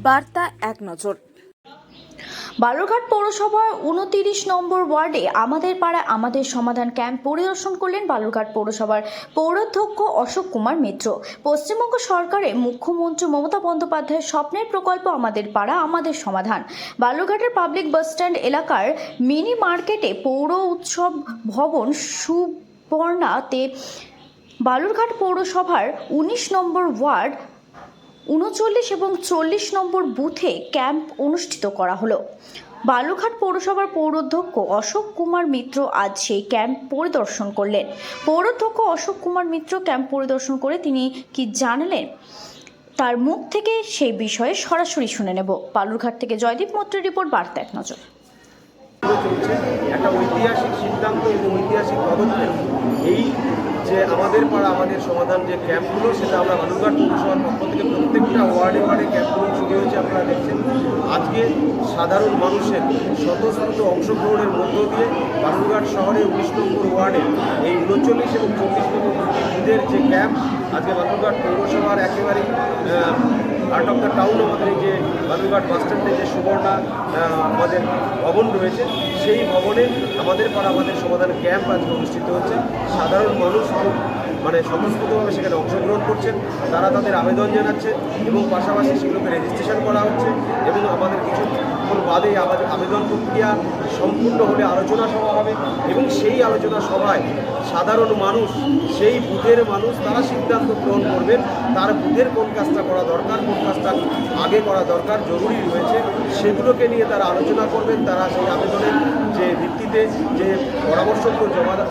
বার্তা এক নজর। বালুরঘাট পৌরসভার 29 নম্বর ওয়ার্ডে আমাদের পাড়া আমাদের সমাধান ক্যাম্প পরিদর্শন করলেন বালুরঘাট পৌরসভার পৌরাধ্যক্ষ অশোক কুমার মিত্র। পশ্চিমবঙ্গ সরকারের মুখ্যমন্ত্রী মমতা বন্দ্যোপাধ্যায়ের স্বপ্নের প্রকল্প আমাদের পাড়া আমাদের সমাধান বালুরঘাটের পাবলিক বাসস্ট্যান্ড এলাকার মিনি মার্কেটে পৌর উৎসব ভবন সুবর্ণাতে বালুরঘাট পৌরসভার 19 নম্বর ওয়ার্ড 39 এবং 40 নম্বর বুথে ক্যাম্প অনুষ্ঠিত করা হলো। বালুরঘাট পৌরসভার পৌরাধ্যক্ষ অশোক কুমার মিত্র আজ সেই ক্যাম্প পরিদর্শন করলেন। পৌরাধ্যক্ষ অশোক কুমার মিত্র ক্যাম্প পরিদর্শন করে তিনি কি জানালেন তার মুখ থেকে সেই বিষয়ে সরাসরি শুনে নেব। বালুরঘাট থেকে জয়দীপ মৈত্রের রিপোর্ট, বার্তা এক নজর। চলছে একটা ঐতিহাসিক সিদ্ধান্ত এবং ঐতিহাসিক পদক্ষেপ। এই যে আমাদের পাড়া আমাদের সমাধান যে ক্যাম্পগুলো, সেটা আমরা বালুরঘাট পৌরসভার পক্ষ থেকে প্রত্যেকটা ওয়ার্ডে ওয়ার্ডে ক্যাম্পগুলো শুরু হয়েছে। আপনারা দেখছেন আজকে সাধারণ মানুষের স্বতঃস্ফূর্ত অংশগ্রহণের মধ্য দিয়ে বালুরঘাট শহরের 19 নম্বর ওয়ার্ডে এই 39 এবং 40 নম্বর বুথের যে ক্যাম্প আজকে বালুরঘাট পৌরসভার একেবারেই আর্ট অফ দ্য টাউন আমাদের এই যে বালুরঘাট বাসস্ট্যান্ডে যে সুবর্ণা আমাদের ভবন রয়েছে, সেই ভবনে আমাদের পাড়া আমাদের সমাধান ক্যাম্প আজকে অনুষ্ঠিত হচ্ছে। সাধারণ মানুষ খুব স্বতঃস্ফূর্তভাবে সেখানে অংশগ্রহণ করছেন, তারা তাদের আবেদন জানাচ্ছে এবং পাশাপাশি সেগুলোকে রেজিস্ট্রেশন করা হচ্ছে এবং আমাদের কিছুক্ষণ বাদে আমাদের আবেদন প্রক্রিয়া সম্পূর্ণ হলে আলোচনা সভা হবে এবং সেই আলোচনা সভায় সাধারণ মানুষ, সেই বুথের মানুষ, তারা সিদ্ধান্ত গ্রহণ করবেন তার বুথের কোন কাজটা করা দরকার, কোন কাজটা আগে করা দরকার জরুরি রয়েছে, সেগুলোকে নিয়ে তারা আলোচনা করবেন। তারা সেই আবেদনের যে ভিত্তিতে যে পরামর্শগুলো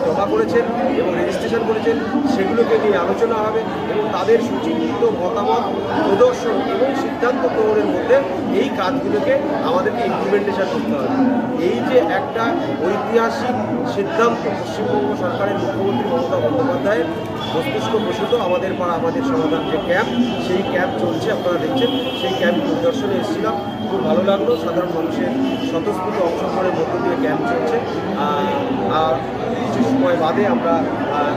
জমা করেছেন এবং রেজিস্ট্রেশন করেছেন, সেগুলোকে নিয়ে আলোচনা হবে এবং তাদের সুচিন্তিত মতামত প্রদর্শন এবং সিদ্ধান্ত গ্রহণের মধ্যে এই কাজগুলোকে আমাদেরকে ইমপ্লিমেন্টেশন করতে হবে। এই যে একটা ঐতিহাসিক সিদ্ধান্ত পশ্চিমবঙ্গ সরকারের মুখ্যমন্ত্রী মমতা বন্দ্যোপাধ্যায়ের মস্তিষ্ক প্রসূত আমাদের পাড়া আমাদের সমাধান যে ক্যাম্প, সেই ক্যাম্প চলছে। আপনারা দেখছেন সেই ক্যাম্প পরিদর্শনে এসেছিলাম, খুব ভালো লাগলো। সাধারণ মানুষের স্বতঃস্ফূর্ত অংশগ্রহণের মধ্য দিয়ে ক্যাম্প চলছে। আর কিছু সময় বাদে আমরা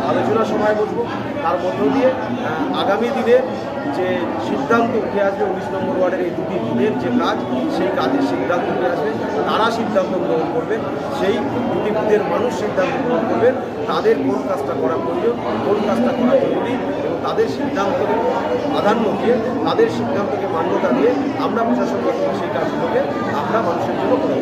আলোচনা সভায় বসবো। তার মধ্য দিয়ে আগামী দিনে যে সিদ্ধান্ত উঠে আসবে 19 নম্বর ওয়ার্ডের এই দুটি বুথের যে কাজ, সেই কাজের সিদ্ধান্ত উঠে আসবে। তারা সিদ্ধান্ত গ্রহণ করবেন, সেই দুটি বুথের মানুষ সিদ্ধান্ত গ্রহণ করবেন তাদের কোন কাজটা করা প্রয়োজন, কোন কাজটা করা জরুরি এবং তাদের সিদ্ধান্তকে প্রাধান্য দিয়ে, তাদের সিদ্ধান্তকে মান্যতা দিয়ে আমরা প্রশাসন সেই কাজগুলোকে আমরা মানুষের জন্য করে